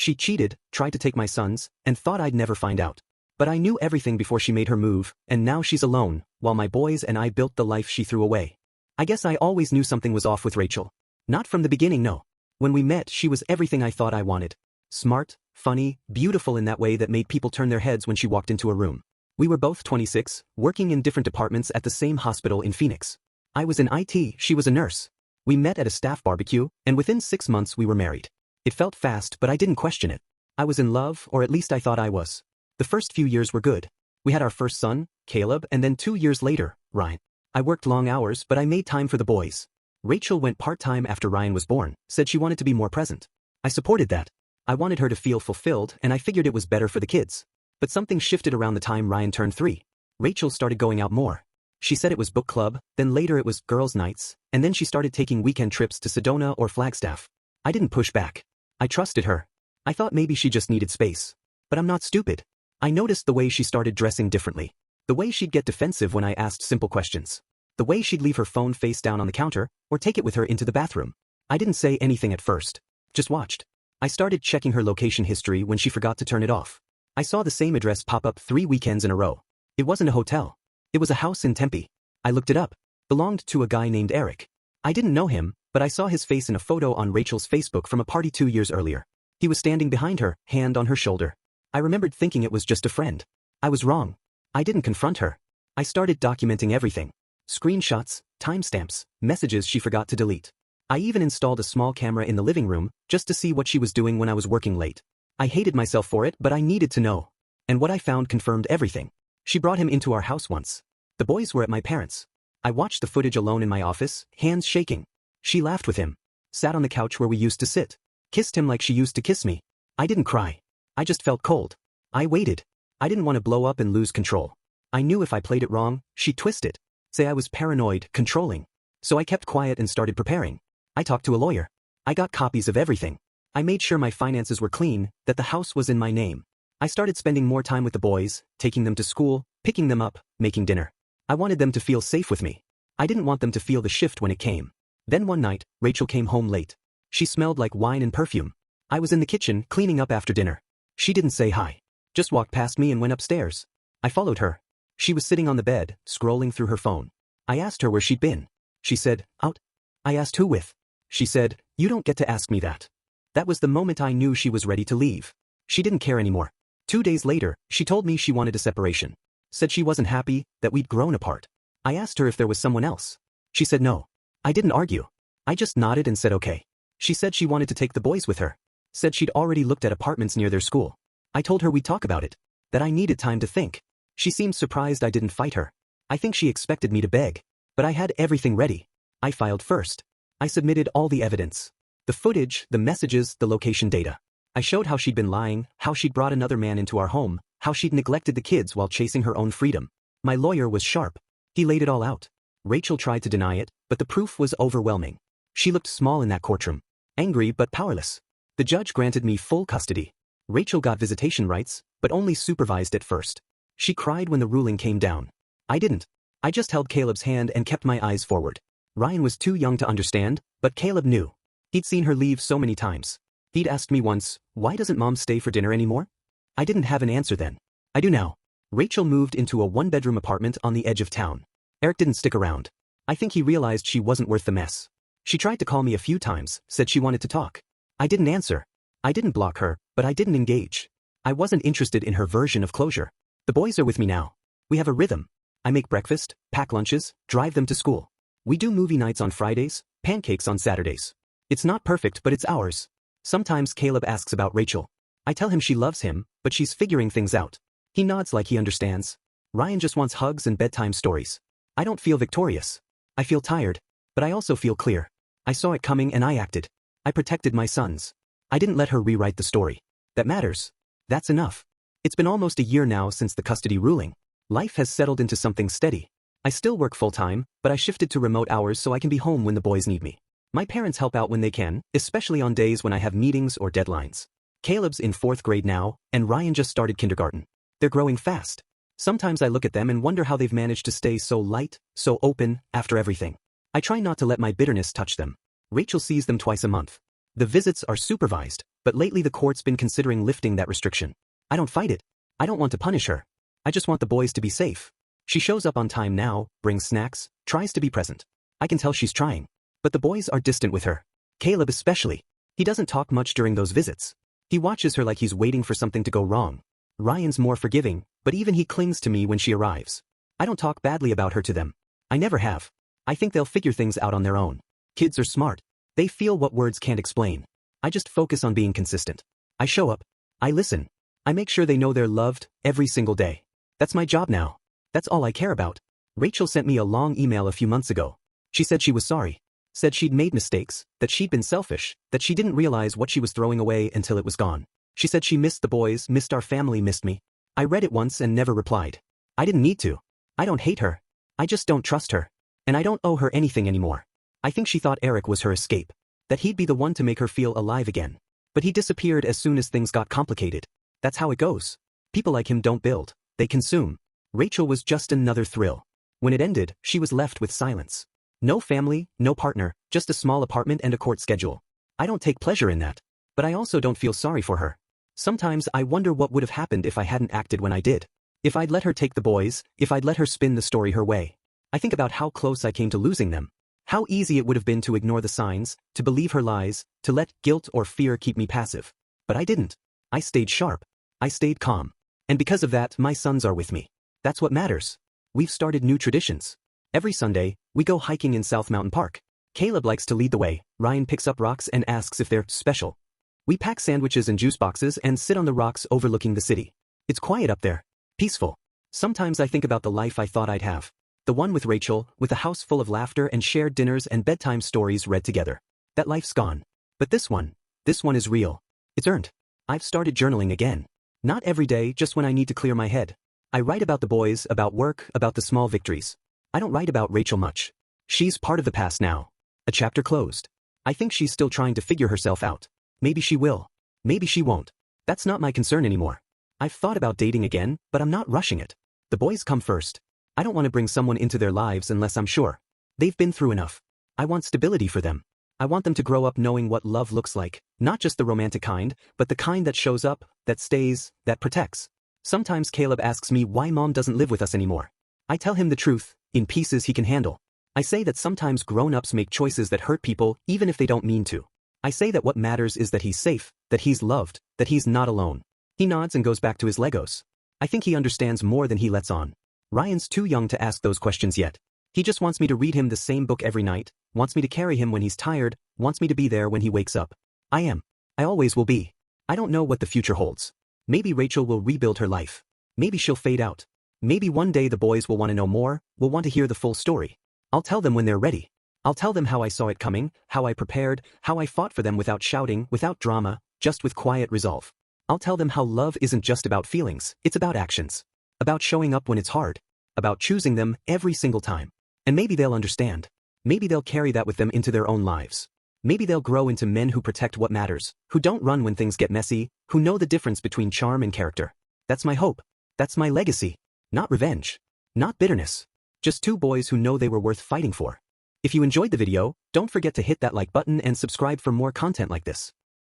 She cheated, tried to take my sons, and thought I'd never find out. But I knew everything before she made her move, and now she's alone, while my boys and I built the life she threw away. I guess I always knew something was off with Rachel. Not from the beginning, no. When we met, she was everything I thought I wanted. Smart, funny, beautiful in that way that made people turn their heads when she walked into a room. We were both 26, working in different departments at the same hospital in Phoenix. I was in IT, she was a nurse. We met at a staff barbecue, and within 6 months we were married. It felt fast, but I didn't question it. I was in love, or at least I thought I was. The first few years were good. We had our first son, Caleb, and then 2 years later, Ryan. I worked long hours, but I made time for the boys. Rachel went part-time after Ryan was born, said she wanted to be more present. I supported that. I wanted her to feel fulfilled, and I figured it was better for the kids. But something shifted around the time Ryan turned 3. Rachel started going out more. She said it was book club, then later it was girls' nights, and then she started taking weekend trips to Sedona or Flagstaff. I didn't push back. I trusted her. I thought maybe she just needed space. But I'm not stupid. I noticed the way she started dressing differently. The way she'd get defensive when I asked simple questions. The way she'd leave her phone face down on the counter, or take it with her into the bathroom. I didn't say anything at first. Just watched. I started checking her location history when she forgot to turn it off. I saw the same address pop up 3 weekends in a row. It wasn't a hotel. It was a house in Tempe. I looked it up. Belonged to a guy named Eric. I didn't know him, but I saw his face in a photo on Rachel's Facebook from a party 2 years earlier. He was standing behind her, hand on her shoulder. I remembered thinking it was just a friend. I was wrong. I didn't confront her. I started documenting everything. Screenshots, timestamps, messages she forgot to delete. I even installed a small camera in the living room, just to see what she was doing when I was working late. I hated myself for it, but I needed to know. And what I found confirmed everything. She brought him into our house once. The boys were at my parents'. I watched the footage alone in my office, hands shaking. She laughed with him. Sat on the couch where we used to sit. Kissed him like she used to kiss me. I didn't cry. I just felt cold. I waited. I didn't want to blow up and lose control. I knew if I played it wrong, she'd twist it. Say I was paranoid, controlling. So I kept quiet and started preparing. I talked to a lawyer. I got copies of everything. I made sure my finances were clean, that the house was in my name. I started spending more time with the boys, taking them to school, picking them up, making dinner. I wanted them to feel safe with me. I didn't want them to feel the shift when it came. Then one night, Rachel came home late. She smelled like wine and perfume. I was in the kitchen, cleaning up after dinner. She didn't say hi. Just walked past me and went upstairs. I followed her. She was sitting on the bed, scrolling through her phone. I asked her where she'd been. She said, out. I asked who with. She said, you don't get to ask me that. That was the moment I knew she was ready to leave. She didn't care anymore. 2 days later, she told me she wanted a separation. Said she wasn't happy, that we'd grown apart. I asked her if there was someone else. She said no. I didn't argue. I just nodded and said okay. She said she wanted to take the boys with her. Said she'd already looked at apartments near their school. I told her we'd talk about it. That I needed time to think. She seemed surprised I didn't fight her. I think she expected me to beg. But I had everything ready. I filed first. I submitted all the evidence. The footage, the messages, the location data. I showed how she'd been lying, how she'd brought another man into our home, how she'd neglected the kids while chasing her own freedom. My lawyer was sharp. He laid it all out. Rachel tried to deny it, but the proof was overwhelming. She looked small in that courtroom. Angry but powerless. The judge granted me full custody. Rachel got visitation rights, but only supervised at first. She cried when the ruling came down. I didn't. I just held Caleb's hand and kept my eyes forward. Ryan was too young to understand, but Caleb knew. He'd seen her leave so many times. He'd asked me once, why doesn't mom stay for dinner anymore? I didn't have an answer then. I do now. Rachel moved into a 1-bedroom apartment on the edge of town. Eric didn't stick around. I think he realized she wasn't worth the mess. She tried to call me a few times, said she wanted to talk. I didn't answer. I didn't block her, but I didn't engage. I wasn't interested in her version of closure. The boys are with me now. We have a rhythm. I make breakfast, pack lunches, drive them to school. We do movie nights on Fridays, pancakes on Saturdays. It's not perfect, but it's ours. Sometimes Caleb asks about Rachel. I tell him she loves him, but she's figuring things out. He nods like he understands. Ryan just wants hugs and bedtime stories. I don't feel victorious. I feel tired, but I also feel clear. I saw it coming and I acted. I protected my sons. I didn't let her rewrite the story. That matters. That's enough. It's been almost a year now since the custody ruling. Life has settled into something steady. I still work full-time, but I shifted to remote hours so I can be home when the boys need me. My parents help out when they can, especially on days when I have meetings or deadlines. Caleb's in 4th grade now, and Ryan just started kindergarten. They're growing fast. Sometimes I look at them and wonder how they've managed to stay so light, so open, after everything. I try not to let my bitterness touch them. Rachel sees them twice a month. The visits are supervised, But lately the court's been considering lifting that restriction. I don't fight it. I don't want to punish her. I just want the boys to be safe. She shows up on time now, brings snacks, tries to be present. I can tell she's trying. But the boys are distant with her. Caleb especially. He doesn't talk much during those visits. He watches her like he's waiting for something to go wrong. Ryan's more forgiving, but even he clings to me when she arrives. I don't talk badly about her to them. I never have. I think they'll figure things out on their own. Kids are smart. They feel what words can't explain. I just focus on being consistent. I show up. I listen. I make sure they know they're loved every single day. That's my job now. That's all I care about. Rachel sent me a long email a few months ago. She said she was sorry. Said she'd made mistakes, that she'd been selfish, that she didn't realize what she was throwing away until it was gone. She said she missed the boys, missed our family, missed me. I read it once and never replied. I didn't need to. I don't hate her. I just don't trust her. And I don't owe her anything anymore. I think she thought Eric was her escape. That he'd be the one to make her feel alive again. But he disappeared as soon as things got complicated. That's how it goes. People like him don't build, they consume. Rachel was just another thrill. When it ended, she was left with silence. No family, no partner, just a small apartment and a court schedule. I don't take pleasure in that. But I also don't feel sorry for her. Sometimes I wonder what would have happened if I hadn't acted when I did. If I'd let her take the boys, if I'd let her spin the story her way. I think about how close I came to losing them. How easy it would have been to ignore the signs, to believe her lies, to let guilt or fear keep me passive. But I didn't. I stayed sharp. I stayed calm. And because of that, my sons are with me. That's what matters. We've started new traditions. Every Sunday, we go hiking in South Mountain Park. Caleb likes to lead the way. Ryan picks up rocks and asks if they're special. We pack sandwiches and juice boxes and sit on the rocks overlooking the city. It's quiet up there. Peaceful. Sometimes I think about the life I thought I'd have. The one with Rachel, with a house full of laughter and shared dinners and bedtime stories read together. That life's gone. But this one is real. It's earned. I've started journaling again. Not every day, just when I need to clear my head. I write about the boys, about work, about the small victories. I don't write about Rachel much. She's part of the past now. A chapter closed. I think she's still trying to figure herself out. Maybe she will. Maybe she won't. That's not my concern anymore. I've thought about dating again, but I'm not rushing it. The boys come first. I don't want to bring someone into their lives unless I'm sure. They've been through enough. I want stability for them. I want them to grow up knowing what love looks like, not just the romantic kind, but the kind that shows up, that stays, that protects. Sometimes Caleb asks me why mom doesn't live with us anymore. I tell him the truth, in pieces he can handle. I say that sometimes grown-ups make choices that hurt people even if they don't mean to. I say that what matters is that he's safe, that he's loved, that he's not alone. He nods and goes back to his Legos. I think he understands more than he lets on. Ryan's too young to ask those questions yet. He just wants me to read him the same book every night, wants me to carry him when he's tired, wants me to be there when he wakes up. I am. I always will be. I don't know what the future holds. Maybe Rachel will rebuild her life. Maybe she'll fade out. Maybe one day the boys will want to know more, will want to hear the full story. I'll tell them when they're ready. I'll tell them how I saw it coming, how I prepared, how I fought for them without shouting, without drama, just with quiet resolve. I'll tell them how love isn't just about feelings, it's about actions. About showing up when it's hard. About choosing them every single time. And maybe they'll understand. Maybe they'll carry that with them into their own lives. Maybe they'll grow into men who protect what matters, who don't run when things get messy, who know the difference between charm and character. That's my hope. That's my legacy. Not revenge. Not bitterness. Just two boys who know they were worth fighting for. If you enjoyed the video, don't forget to hit that like button and subscribe for more content like this.